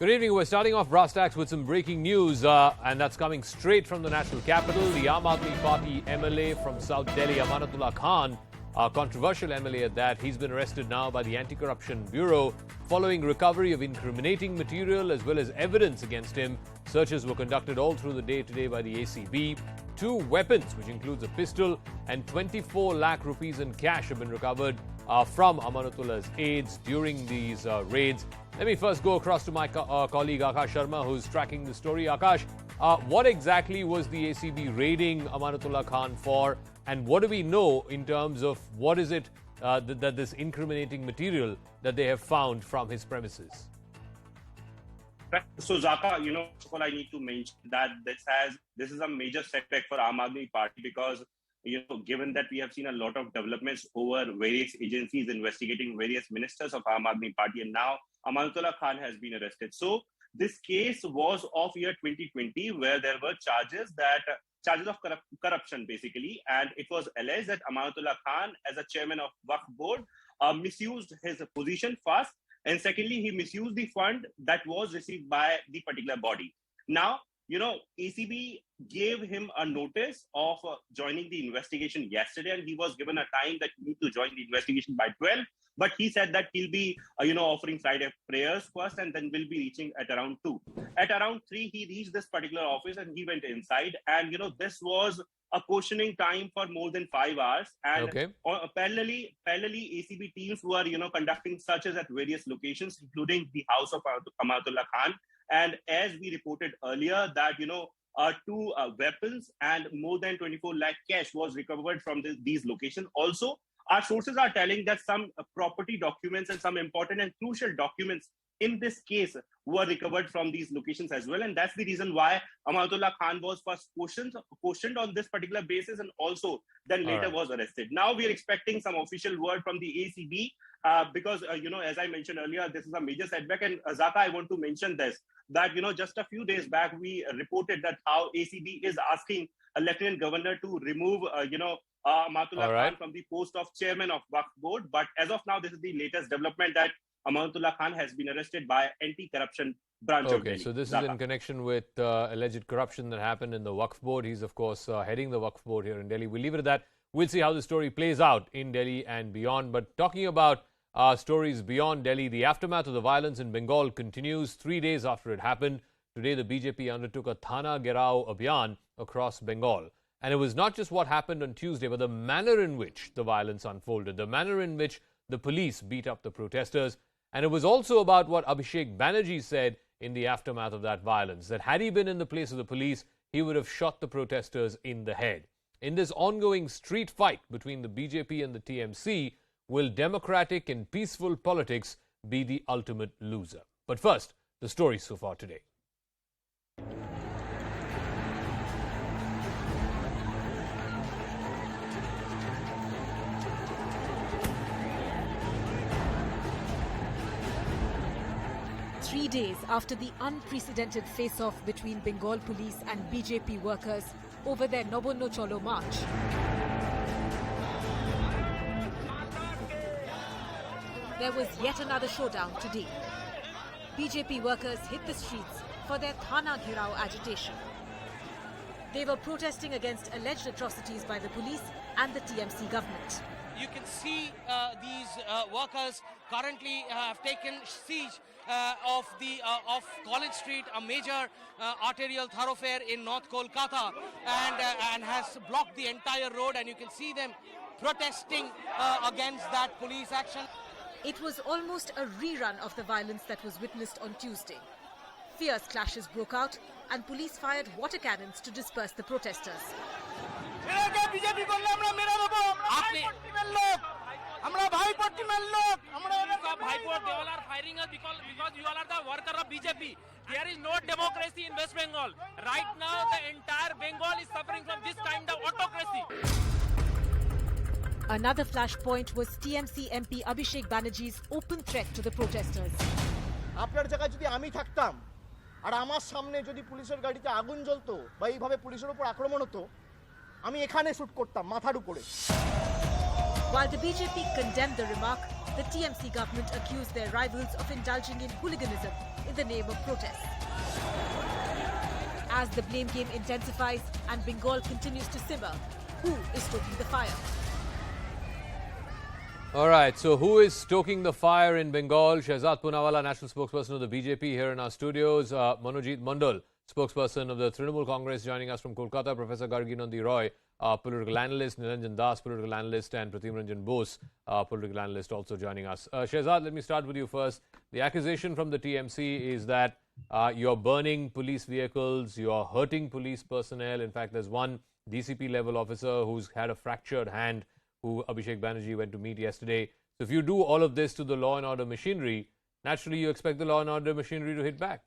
Good evening. We're starting off Brass Tacks with some breaking news, and that's coming straight from the national capital. The Aam Aadmi Party MLA from South Delhi, Amanatullah Khan, a controversial MLA at that, he's been arrested now by the Anti-Corruption Bureau following recovery of incriminating material as well as evidence against him. Searches were conducted all through the day today by the ACB. 2 weapons, which includes a pistol, and 24 lakh rupees in cash have been recovered from Amanatullah's aides during these raids. Let me first go across to my colleague Akash Sharma, who's tracking the story. Akash, what exactly was the ACB raiding Amanatullah Khan for, and what do we know in terms of what is it that this incriminating material that they have found from his premises? So Zaka, first of all, I need to mention that this is a major setback for Aam Aadmi Party because, given that we have seen a lot of developments over various agencies investigating various ministers of Aam Aadmi Party, and now Amanatullah Khan has been arrested. So this case was of year 2020, where there were charges of corruption, basically, and it was alleged that Amanatullah Khan, as a chairman of Waqf board, misused his position first, and secondly, he misused the fund that was received by the particular body. Now, ACB gave him a notice of joining the investigation yesterday, and he was given a time that he need to join the investigation by 12. But he said that he'll be, offering Friday prayers first, and then will be reaching at around 2. At around 3, he reached this particular office and he went inside. And, this was a questioning time for more than 5 hours. And parallelly, ACB teams were, conducting searches at various locations, including the house of Amanatullah Khan. And as we reported earlier, that, 2 weapons and more than 24 lakh cash was recovered from these locations. Also, our sources are telling that some property documents and some important and crucial documents in this case were recovered from these locations as well. And that's the reason why Amanatullah Khan was first questioned on this particular basis and also then later was arrested. Now we are expecting some official word from the ACB because, as I mentioned earlier, this is a major setback. And Zaka, I want to mention this, that, just a few days back, we reported that how ACB is asking a lieutenant governor to remove, Amanatullah Khan from the post of chairman of Waqf board. But as of now, this is the latest development that Amanatullah Khan has been arrested by anti-corruption branch of Delhi. So this is in connection with alleged corruption that happened in the Waqf board. He's, of course, heading the Waqf board here in Delhi. We'll leave it at that. We'll see how the story plays out in Delhi and beyond. But talking about stories beyond Delhi, the aftermath of the violence in Bengal continues 3 days after it happened. Today, the BJP undertook a Thana Gherao Abhiyan across Bengal. And it was not just what happened on Tuesday, but the manner in which the violence unfolded, the manner in which the police beat up the protesters. And it was also about what Abhishek Banerjee said in the aftermath of that violence, that had he been in the place of the police, he would have shot the protesters in the head. In this ongoing street fight between the BJP and the TMC, will democratic and peaceful politics be the ultimate loser? But first, the stories so far today. Three days after the unprecedented face-off between Bengal police and BJP workers over their Nobonno Cholo march, there was yet another showdown today. BJP workers hit the streets for their Thana Gherao agitation. They were protesting against alleged atrocities by the police and the TMC government. You can see these workers currently have taken siege of College Street, a major arterial thoroughfare in North Kolkata, and has blocked the entire road, and you can see them protesting against that police action. It was almost a rerun of the violence that was witnessed on Tuesday. Fierce clashes broke out and police fired water cannons to disperse the protesters. Firing us because you all are the worker of BJP. There is no democracy in West Bengal. Right now, the entire Bengal is suffering from this kind of autocracy. Another flashpoint was TMC MP Abhishek Banerjee's open threat to the protesters. আপনার জায়গায় যদি আমি থাকতাম আর আমার সামনে যদি পুলিশের গাড়িতে আগুন জ্বলতো বা এইভাবে পুলিশের উপর আক্রমণ হতো আমি এখানে শুট করতাম মাথার উপরে। While the BJP condemned the remark, the TMC government accused their rivals of indulging in hooliganism in the name of protests. As the blame game intensifies and Bengal continues to simmer, who is stoking the fire? All right, so who is stoking the fire in Bengal? Shehzad Poonawalla, national spokesperson of the BJP, here in our studios. Manojit Mandal, spokesperson of the Trinamool Congress, joining us from Kolkata. Professor Gargi Nandi Roy, political analyst. Niranjan Das, political analyst. And Pratim Ranjan Bose, political analyst, also joining us. Shehzad, let me start with you first. The accusation from the TMC is that you're burning police vehicles, you're hurting police personnel. In fact, there's one DCP level officer who's had a fractured hand, who Abhishek Banerjee went to meet yesterday. So if you do all of this to the law and order machinery, naturally you expect the law and order machinery to hit back.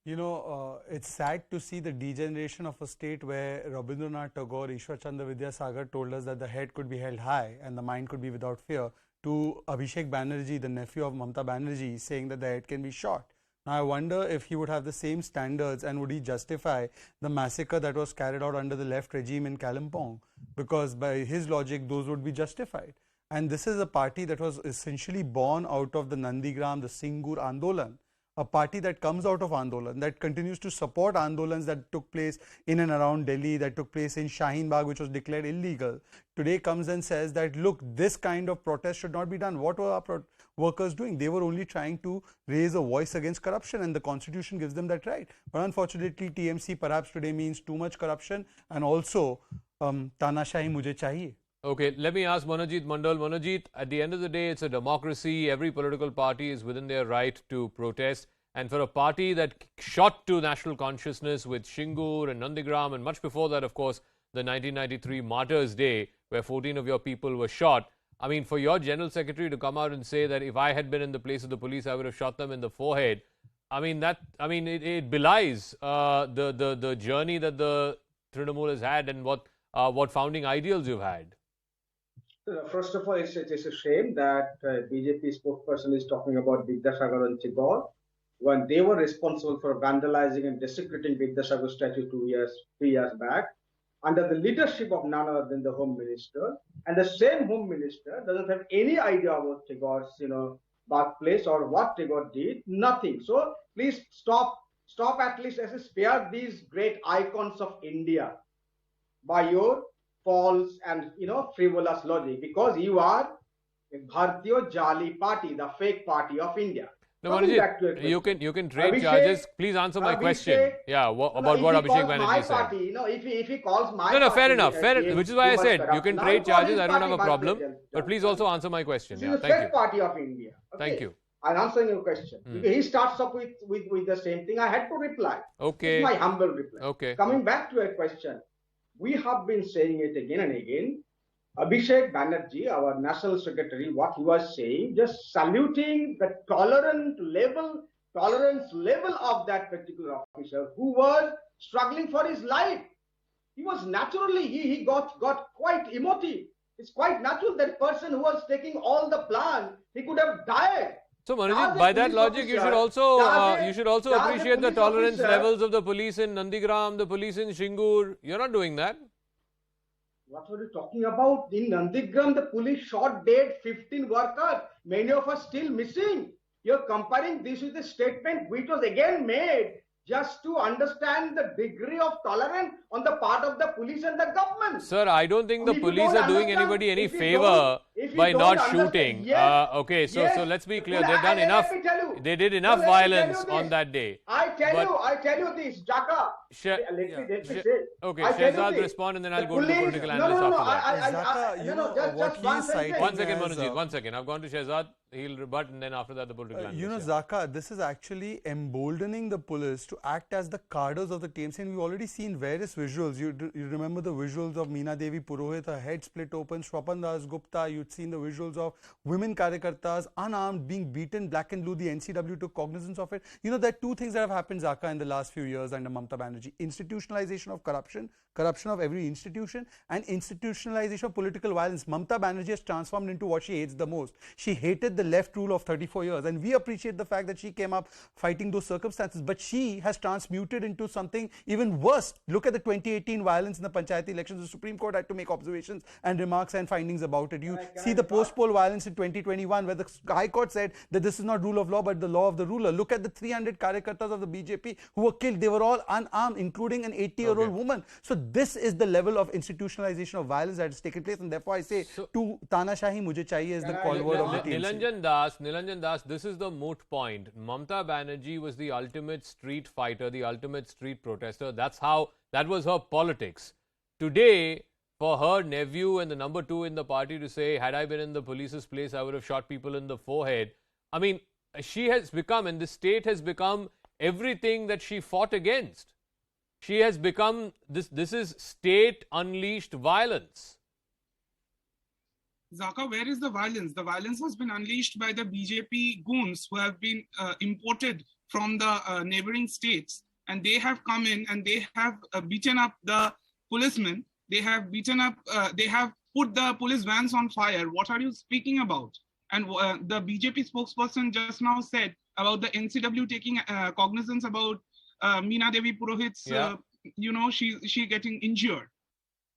You know, it's sad to see the degeneration of a state where Rabindranath Tagore, Ishwar Chandra Vidyasagar told us that the head could be held high and the mind could be without fear, to Abhishek Banerjee, the nephew of Mamata Banerjee, saying that the head can be shot. Now, I wonder if he would have the same standards and would he justify the massacre that was carried out under the left regime in Kalimpong, because by his logic, those would be justified. And this is a party that was essentially born out of the Nandigram, the Singur Andolan, a party that comes out of Andolan, that continues to support Andolans that took place in and around Delhi, that took place in Shaheen Bagh, which was declared illegal. Today comes and says that, look, this kind of protest should not be done. What were our workers doing? They were only trying to raise a voice against corruption, and the constitution gives them that right. But unfortunately, TMC perhaps today means too much corruption and also Tanashahi mujhe chahiye. Okay, let me ask Manojit Mandal. Manojit, at the end of the day, it's a democracy. Every political party is within their right to protest. And for a party that shot to national consciousness with Shingur and Nandigram, and much before that, of course, the 1993 Martyrs' Day, where 14 of your people were shot, I mean, for your General Secretary to come out and say that if I had been in the place of the police, I would have shot them in the forehead, it belies the journey that the Trinamool has had and what founding ideals you've had. First of all, it's a shame that BJP spokesperson is talking about Vidyasagar and Tagore when they were responsible for vandalizing and desecrating Vidyasagar statue 3 years back under the leadership of none other than the Home Minister. And the same Home Minister doesn't have any idea about Tagore's, birthplace or what Tagore did. Nothing. So please stop at least as spare these great icons of India by your false and frivolous logic, because you are a Bharatiya Jali party, the fake party of India. No, Manojit, you can trade charges. Please answer my question. Yeah, about what Abhishek Banerjee said. Party, if he calls my no, fair enough. Which is why I said you can trade charges. I don't have a problem. But please also answer my question. This is the fake party of India. Okay? Thank you. I'm answering your question. He starts up with the same thing. I had to reply. Okay. It's my humble reply. Okay. Coming back to your question, we have been saying it again and again. Abhishek Banerjee, our National Secretary, what he was saying, just saluting the tolerance level of that particular officer who was struggling for his life. He was naturally, he got quite emotive. It's quite natural that person who was taking all the plan, he could have died. So Manojit, by that logic, you should also appreciate the tolerance levels of the police in Nandigram, the police in Shingur. You're not doing that. What were you talking about? In Nandigram, the police shot dead 15 workers. Many of us still missing. You're comparing this with a statement which was again made just to understand the degree of tolerance on the part of the police and the government. Sir, I don't think the police are doing anybody any favor by not shooting. Yes, okay, so let's be clear. They've done enough. They did enough violence on that day. I tell you this, Jaka. Let me say. Okay, Shehzad respond and then I'll go to the political analyst after that. Just one second. One second, Manojit, 1 second. I've gone to Shehzad. He'll rebut and then after that the political analyst. Zaka, this is actually emboldening the police to act as the carders of the TMC, and we've already seen various visuals. You remember the visuals of Meena Devi Purohit, her head split open, Swapan Das Gupta. You'd seen the visuals of women karyakartas unarmed being beaten black and blue. The NCW took cognizance of it. There are two things that have happened, Zaka, in the last few years under Mamata Banerjee: institutionalization of corruption of every institution, and institutionalization of political violence. Mamata Banerjee has transformed into what she hates the most. She hated the left rule of 34 years, and we appreciate the fact that she came up fighting those circumstances, but she has transmuted into something even worse. Look at the 2018 violence in the Panchayati elections. The Supreme Court had to make observations and remarks and findings about it. See the post-poll violence in 2021 where the High Court said that this is not rule of law but the law of the ruler. Look at the 300 Karyakartas of the BJP who were killed. They were all unarmed, including an 80-year-old woman. So this is the level of institutionalization of violence that has taken place, and therefore I say to Tanashahi mujhe chahiye is the call word of the TMC. Nilanjan Das, this is the moot point. Mamata Banerjee was the ultimate street fighter, the ultimate street protester. That was her politics. Today, for her nephew and the number 2 in the party to say, had I been in the police's place, I would have shot people in the forehead. I mean, she has become, and the state has become everything that she fought against. She has become, this is state unleashed violence. Zaka, where is the violence? The violence has been unleashed by the BJP goons who have been imported from the neighboring states, and they have come in and they have beaten up the policemen. They have beaten up, they have put the police vans on fire. What are you speaking about? And the BJP spokesperson just now said about the NCW taking cognizance about Meena Devi Purohit's, she getting injured.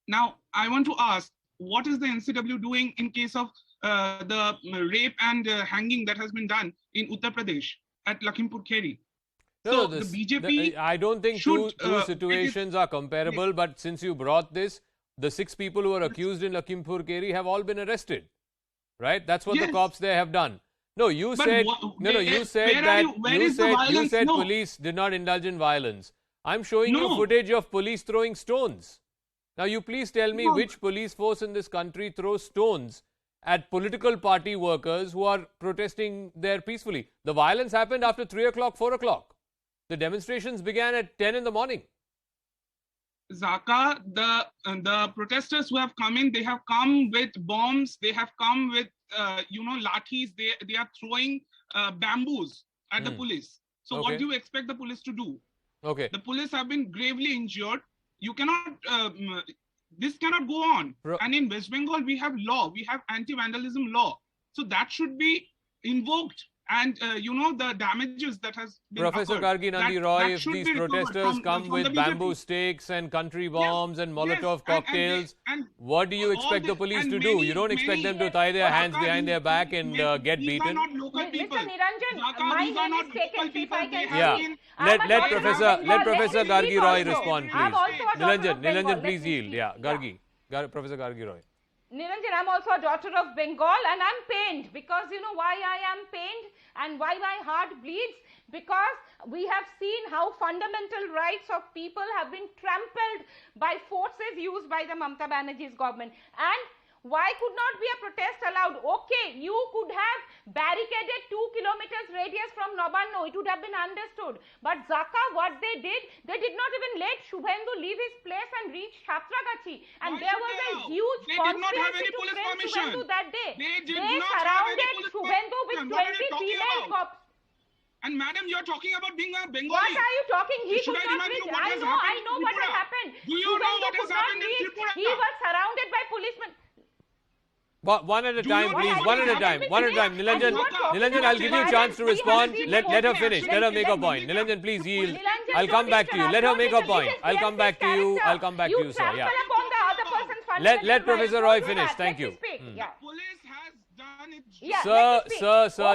Now, I want to ask, what is the NCW doing in case of the rape and hanging that has been done in Uttar Pradesh at Lakhimpur Kheri? No, the BJP I don't think two situations are comparable, but since you brought this, the 6 people who are accused in Lakhimpur Kheri have all been arrested, right? That's what the cops there have done. No, you said police did not indulge in violence. I'm showing you footage of police throwing stones. Now, you please tell me which police force in this country throws stones at political party workers who are protesting there peacefully. The violence happened after 3 o'clock, 4 o'clock. The demonstrations began at 10 in the morning. Zaka, the protesters who have come in, they have come with bombs, they have come with, lathis, they are throwing bamboos at the police. So what do you expect the police to do? Okay. The police have been gravely injured. You cannot, this cannot go on. And in West Bengal, we have law, we have anti-vandalism law. So that should be invoked. And, the damages that has been Professor Gargi Nandi Roy, if these protesters come with bamboo stakes and country bombs and Molotov cocktails, what do you expect the police to do? You don't expect them to tie their hands behind their back and get beaten? These are not local people. Mr. Niranjan, my name is taken, if I can let Professor Gargi Roy respond, please. Nilanjan, please yield. Professor Gargi Roy. Niranjan, I'm also a daughter of Bengal, and I'm pained because you know why I am pained and why my heart bleeds, because we have seen how fundamental rights of people have been trampled by forces used by the Mamata Banerjee's government. And why could not be a protest allowed? Okay, you could have barricaded 2 kilometers radius from Nabanno. It would have been understood. But Zaka, what they did not even let Shubhendu leave his place and reach Chhatragachi. And there was a huge conspiracy to frame Shubhendu that day. They surrounded Shubhendu with 20 female cops. And madam, you are talking about being a Bengali. What are you talking? He could not reach. I know what has happened. Do you know what has happened in Tripura? He was surrounded by policemen. One at a time, please. One at a time. Nilanjan, I'll give you a chance to respond. Let her finish. Let her make a point. Nilanjan, please yield. I'll come back to you. Let her make a point. I'll come back to you. Sir. Yeah. Let Professor Roy finish. Thank you. Sir,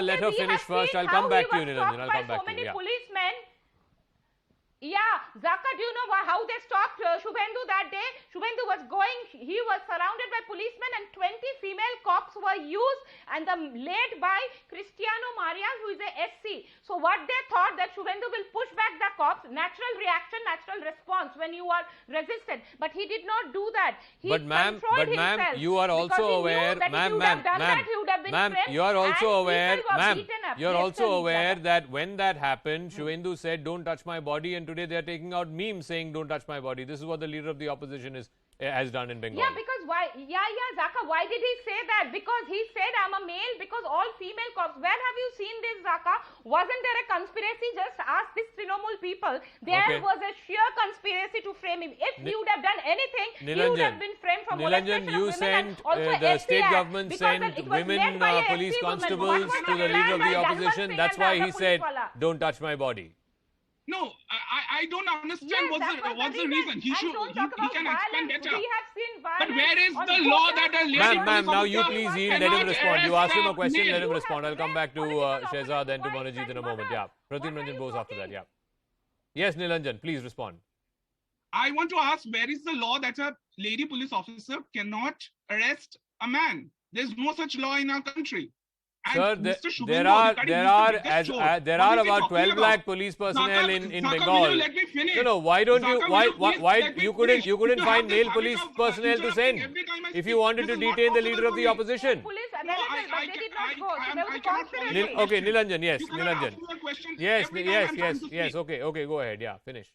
let her finish first. I'll come back to you, Nilanjan. I'll come back to you. Yeah, Zaka, do you know how they stopped Shubhendu that day? Shubhendu was he was surrounded by policemen and 20 female cops were used and led by Cristiano Marias, who is a SC. So what they thought that Shubhendu will push back the cops, natural reaction, natural response when you are resisted. But he did not do that. But ma'am, you are also aware, you are also aware that when that happened, Shubhendu said, don't touch my body, and today they are taking out memes saying don't touch my body. This is what the leader of the opposition has done in Bengal. Yeah, because why? Yeah, Zaka, why did he say that? Because he said I'm a male, because all female cops. Where have you seen this, Zaka? Wasn't there a conspiracy? Just ask these Trinamool people. There was a sheer conspiracy to frame him. If he would have done anything, he would have been framed for molestation of women. The state government sent women police constables to the leader of the opposition. That's why he said, don't touch my body. No, I don't understand Yes, what's that was what's the the reason. He And should don't talk he about can explain violence. better. We have seen violence. But where is on the law voters. that a lady Ma'am, police now you officer please yield. Let cannot him respond. You arrest asked him a a question. male? Let him You respond. have I'll come back to left political Shehzad, then to opponents Manojit in a and moment. Yeah, what Pratim are Ranjan you Bose after that. talking? Yeah. Yes, Nilanjan, please respond. I want to ask, where is the law that a lady police officer cannot arrest a man? There's no such law in our country. And Sir, Mr. there Shubhendu are Adhikari, there he's the are biggest as chore. there What are is he about talking 12 about? lakh police personnel in Zaka, will Bengal. you let me finish? No, why don't you Zaka, why will you please why let me you finish? couldn't If you have find this male habit police of, personnel to interrupting send every time I if speak, you wanted this to is not detain the possible leader of for the me. opposition? Police No, available, but they did not go. So there was a I cannot follow your conspiracy. Okay, question. Nilanjan, yes, You cannot Nilanjan. ask me a question Yes, every time yes, I'm trying yes, to yes. speak. Okay, go ahead. Yeah, finish.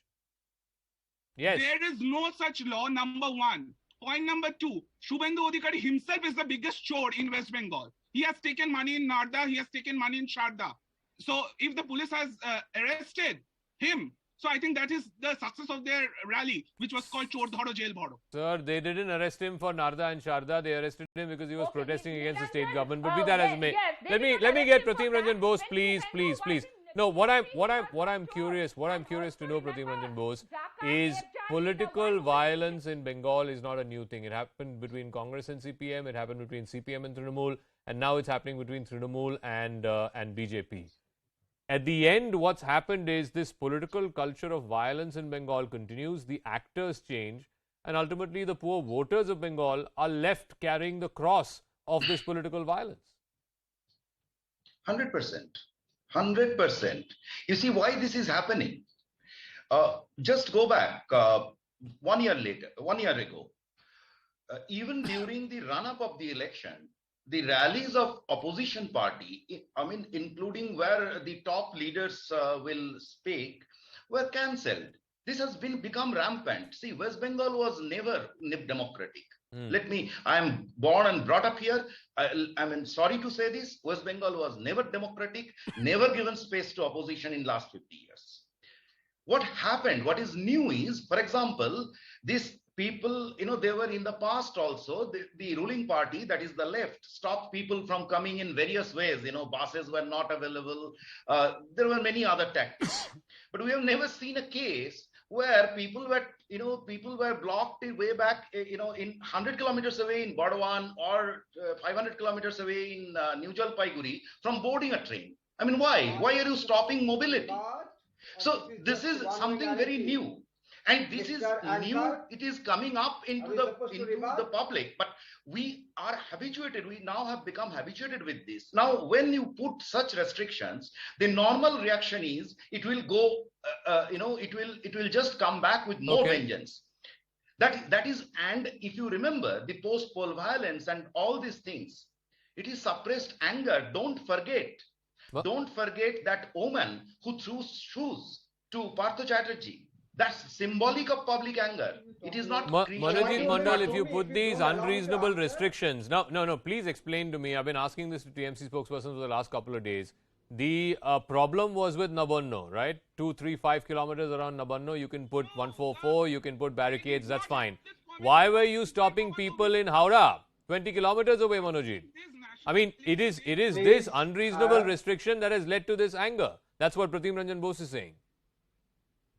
Yes. There is no such law, number one. Point number two, Shubhendu Adhikari himself is the biggest chore in West Bengal. He has taken money in Narda, he has taken money in Sharda. So if the police has arrested him, so I think that is the success of their rally, which was called Chor Dharo Jail Bharo. Sir, they didn't arrest him for Narda and Sharda. They arrested him because he was Okay, protesting against the state Nilanjan, government. But be that as it may, yes, they let did me not let me arrest get him for Pratim that. Ranjan Bose, When please, why please, please. didn't No, what I'm Nilanjan curious to know, Pratim Ranjan Bose, is Zaka, political violence in Bengal is not a new thing. It happened between Congress and CPM. It happened between CPM and Trinamool, and now it's happening between Trinamool and BJP. At the end, what's happened is this political culture of violence in Bengal continues, the actors change, and ultimately the poor voters of Bengal are left carrying the cross of this political violence. 100%. 100%. You see why this is happening? Just go back 1 year later, 1 year ago. Even during the run-up of the election, the rallies of opposition party, I mean, including where the top leaders will speak, were cancelled. This has become rampant. See, West Bengal was never democratic. I am born and brought up here. I mean, sorry to say this, West Bengal was never democratic, never given space to opposition in last 50 years. What happened, what is new is, for example, these people, they were in the past also, the ruling party, that is the left, stopped people from coming in various ways. Buses were not available. There were many other tactics. But we have never seen a case where people were blocked way back, in 100 kilometers away in Bardwan or 500 kilometers away in New Jalpaiguri from boarding a train. I mean, why? Why are you stopping mobility? So this is something very new. And this is new, it is coming up into the public, but we are habituated, we now have become habituated with this. Now, when you put such restrictions, the normal reaction is, it will go, it will just come back with more vengeance. That is, and if you remember the post-poll violence and all these things, it is suppressed anger. Don't forget that woman who threw shoes to Partho Chatterjee. That's symbolic of public anger. It is not. Manojit Mandal, if you put these unreasonable restrictions, no, please explain to me. I've been asking this to TMC spokespersons for the last couple of days. The problem was with Nabanno, right? 2, 3, 5 kilometers around Nabanno, you can put 144, you can put barricades, that's fine. Why were you stopping people in Howrah, 20 kilometers away, Manojit? I mean, it is this unreasonable restriction that has led to this anger. That's what Pratim Ranjan Bose is saying.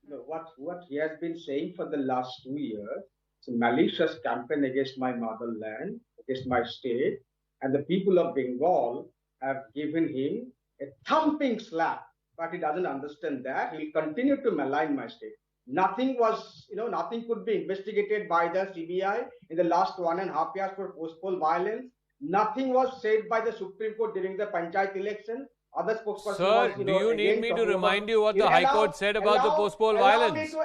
What he has been saying for the last 2 years, it's a malicious campaign against my motherland, against my state, and the people of Bengal have given him a thumping slap. But he doesn't understand that. He'll continue to malign my state. Nothing could be investigated by the CBI in the last 1.5 years for post-poll violence. Nothing was said by the Supreme Court during the Panchayat election. Other spokesperson Sir, was, do you need me to remind you what the High Court said about the post-poll violence?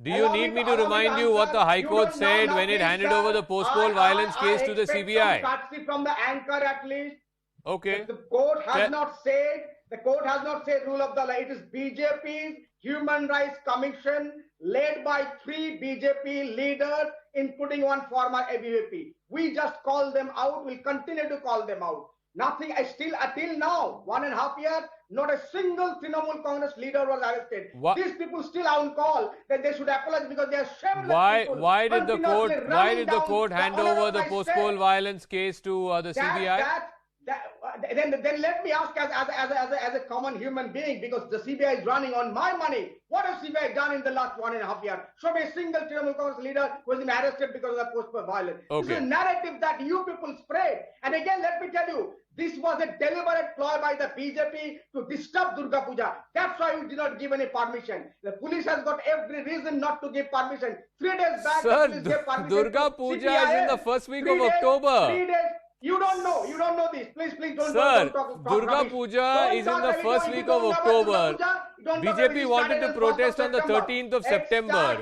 Do you need me to remind you what the High Court said when it handed over the post-poll violence case to the CBI? From the anchor at least. Okay. The court has not said rule of the law. It is BJP's Human Rights Commission led by 3 BJP leaders, including one former ABVP. We just call them out. We'll continue to call them out. Nothing, until now, 1.5 years, not a single Trinamool Congress leader was arrested. These people still are on call that they should apologize because they are shameless people. Why did the court hand over the post-poll violence case to the CBI? then let me ask as a common human being, because the CBI is running on my money. What has CBI done in the last 1.5 years? Show me a single Trinamool Congress leader who has been arrested because of the post violence. Okay. This is a narrative that you people spread. And again, let me tell you, this was a deliberate ploy by the BJP to disturb Durga Puja. That's why we did not give any permission. The police has got every reason not to give permission. 3 days back, the Sir, police gave permission Durga to Puja CPIM. is in the first week 3 of days, October. 3 days. You don't know this. Please don't Sir, talk Durga rubbish. Puja Don't is in talk the that you first don't- week you of don't know about Durga October. Puja. You don't know that BJP it wanted started to on protest 1st of on the September. 13th of September.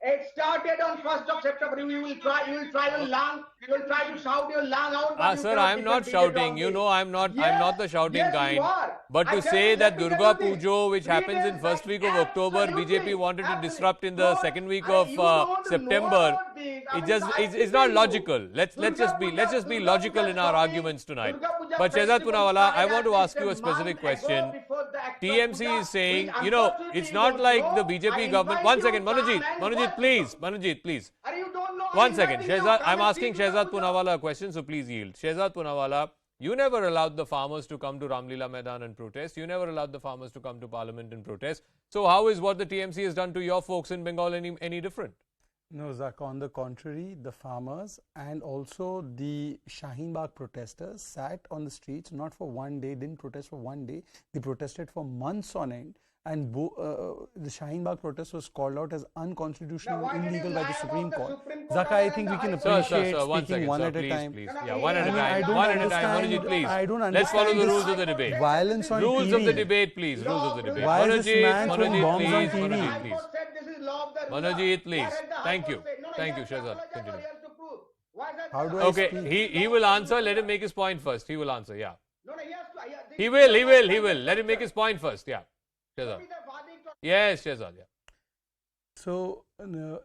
It started on 1st of September. You will try your lung. You will try to shout your lung out. but you Sir, cannot I'm not defend BJP shouting. on You this. know, I'm not the shouting yes, kind. You are. But to I tell say you, that let me Durga tell you this. Puja, which 3 happens in days first back, week of October, BJP absolutely, wanted to absolutely. disrupt in the Don't- second week I mean, of you don't know September. about this. I It mean, just I it's pity not you. logical. Let's Durga just be Puja logical in our story, arguments tonight. Durga Puja But Shehzad festival Poonawalla, I started want to at ask you a least specific month ago question. before the act of TMC Puja, is saying, which you know, unfortunately it's you not don't like know. the BJP I government. invite One you second, to come and Manojit, watch please, it. Manojit, please. Are you don't know? One I'm second, inviting you. Shehzad, Come I'm and asking see Durga Shehzad Puja. Poonawalla a question, so please yield. Shehzad Poonawalla, you never allowed the farmers to come to Ramlila Maidan and protest. You never allowed the farmers to come to Parliament and protest. So how is what the TMC has done to your folks in Bengal any different? No, Zaka, on the contrary, the farmers and also the Shaheen Bagh protesters sat on the streets not for one day, didn't protest for one day. They protested for months on end. And the Shaheen Bagh protest was called out as unconstitutional and illegal by the Supreme Court. Zaka, I think we can appreciate speaking one at a time. Please. Yeah, one at a time. I don't One at a time, understand. Manojit, please. I don't understand. Let's follow the this rules of the debate. Violence on Rules TV. of the debate, please. Rules of the debate. Why is this man throwing bombs on please. TV? Manojit, please. Manojit, please. Thank you. Thank you, Shehzad. Continue. How do I Okay, speak? he will answer. Let him make his point first. He will answer, yeah. No, he has to. He will. Let him make his point first, yeah. Shehzad. Yes, Shehzad, yeah. So,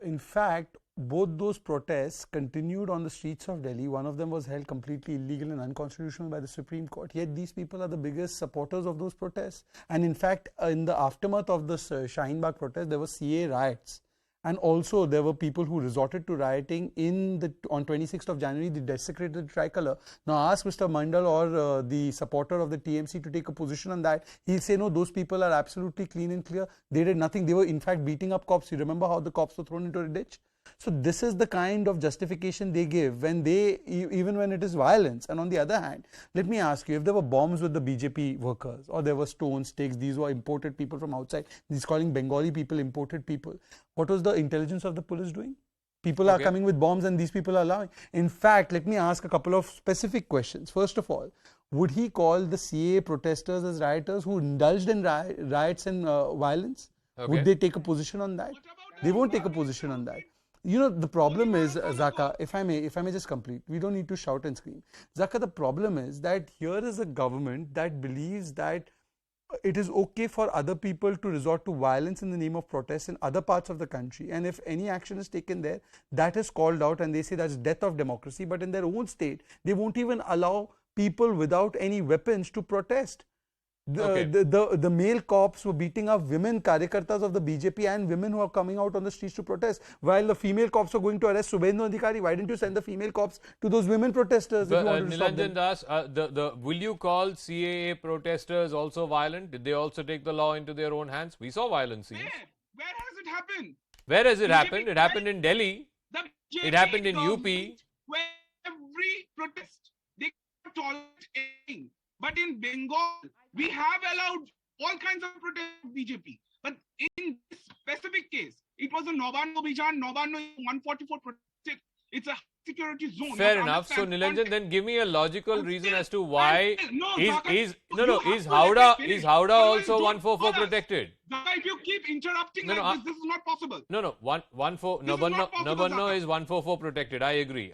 in fact, both those protests continued on the streets of Delhi. One of them was held completely illegal and unconstitutional by the Supreme Court. Yet these people are the biggest supporters of those protests. And in fact, in the aftermath of this Shaheen Bagh protest, there were CA riots. And also, there were people who resorted to rioting on 26th of January. They desecrated the tricolour. Now, ask Mr. Mandal or the supporter of the TMC to take a position on that. He'll say, no, those people are absolutely clean and clear. They did nothing. They were, in fact, beating up cops. You remember how the cops were thrown into a ditch? So this is the kind of justification they give when even when it is violence. And on the other hand, let me ask you, if there were bombs with the BJP workers or there were stones, stakes, these were imported people from outside, he's calling Bengali people imported people. What was the intelligence of the police doing? People are coming with bombs and these people are allowing. In fact, let me ask a couple of specific questions. First of all, would he call the CA protesters as rioters who indulged in riots and violence? Would they take a position on that? They won't take a position on that. You know, the problem is, Zaka, if I may just complete, we don't need to shout and scream. Zaka, the problem is that here is a government that believes that it is okay for other people to resort to violence in the name of protests in other parts of the country. And if any action is taken there, that is called out and they say that's death of democracy. But in their own state, they won't even allow people without any weapons to protest. The male cops were beating up women karyakartas of the BJP and women who are coming out on the streets to protest, while the female cops were going to arrest Subhendu Adhikari. Why didn't you send the female cops to those women protesters if you wanted to stop them? Nilanjan Das, will you call CAA protesters also violent? Did they also take the law into their own hands? We saw violence scenes. Where has it happened? Where has it happened? It happened in Delhi. It happened in UP. Where every protest, they tolerate anything. But in Bengal, we have allowed all kinds of protest of BJP. But in this specific case, it was a Nabanno Bijan, Nabanno 144 protested. It's a security zone. Fair enough. So Nilanjan, then give me a logical reason as to why is Howrah also 144 protected? If you keep interrupting this is not possible. No. 144 is 144 protected. I agree.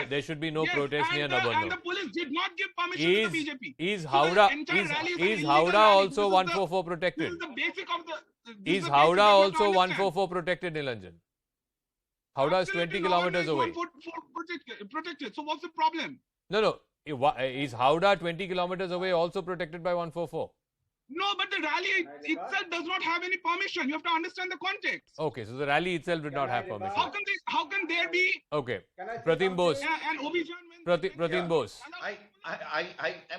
There should be no protest near Nabanno. And the police did not give permission to the BJP. Is Howrah also 144 protected? This is the basic of the. Is Howrah also 144 protected, Nilanjan? Howrah is 20 kilometers away. Protected. So what's the problem? No. Is Howrah 20 kilometers away also protected by 144? No, but the rally itself does not have any permission. You have to understand the context. Okay, so the rally itself did not have permission. How can there be? Okay, Pratim Bose. And Obijan, when Pratim Bose. I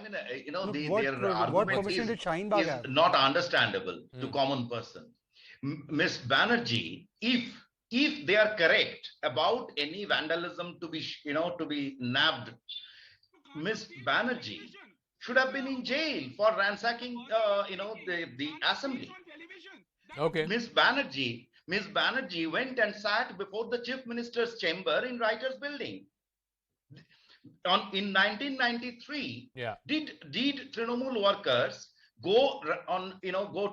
mean, Look, their what argument permission did Shaheen Bagh is have? not understandable to common person. Ms. Banerjee, if they are correct about any vandalism to be, to be nabbed, Ms. Banerjee should have been in jail for ransacking, the assembly. Okay. Ms. Banerjee went and sat before the chief minister's chamber in Writers' Building. In 1993, did Trinamool workers go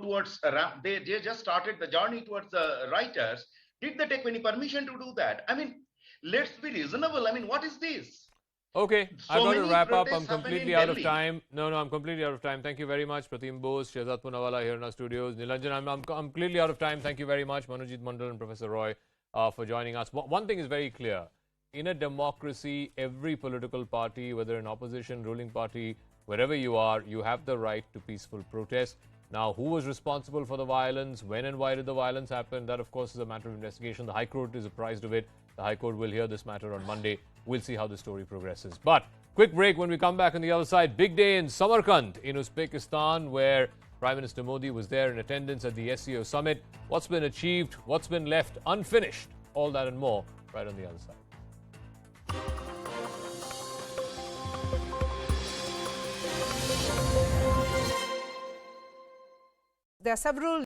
towards they just started the journey towards the writers? Did they take any permission to do that? I mean, let's be reasonable. I mean, what is this? Okay, So I've got to many wrap up. protests I'm happen completely in out of Delhi. time. No, I'm completely out of time. Thank you very much, Pratim Bose, Shehzad Poonawalla here in our studios. Nilanjan, I'm completely out of time. Thank you very much, Manojit Mandal and Professor Roy, for joining us. One thing is very clear. In a democracy, every political party, whether in opposition, ruling party, wherever you are, you have the right to peaceful protest. Now, who was responsible for the violence? When and why did the violence happen? That, of course, is a matter of investigation. The High Court is apprised of it. The High Court will hear this matter on Monday. We'll see how the story progresses. But quick break. When we come back on the other side, big day in Samarkand in Uzbekistan, where Prime Minister Modi was there in attendance at the SCO summit. What's been achieved? What's been left unfinished? All that and more right on the other side. There are several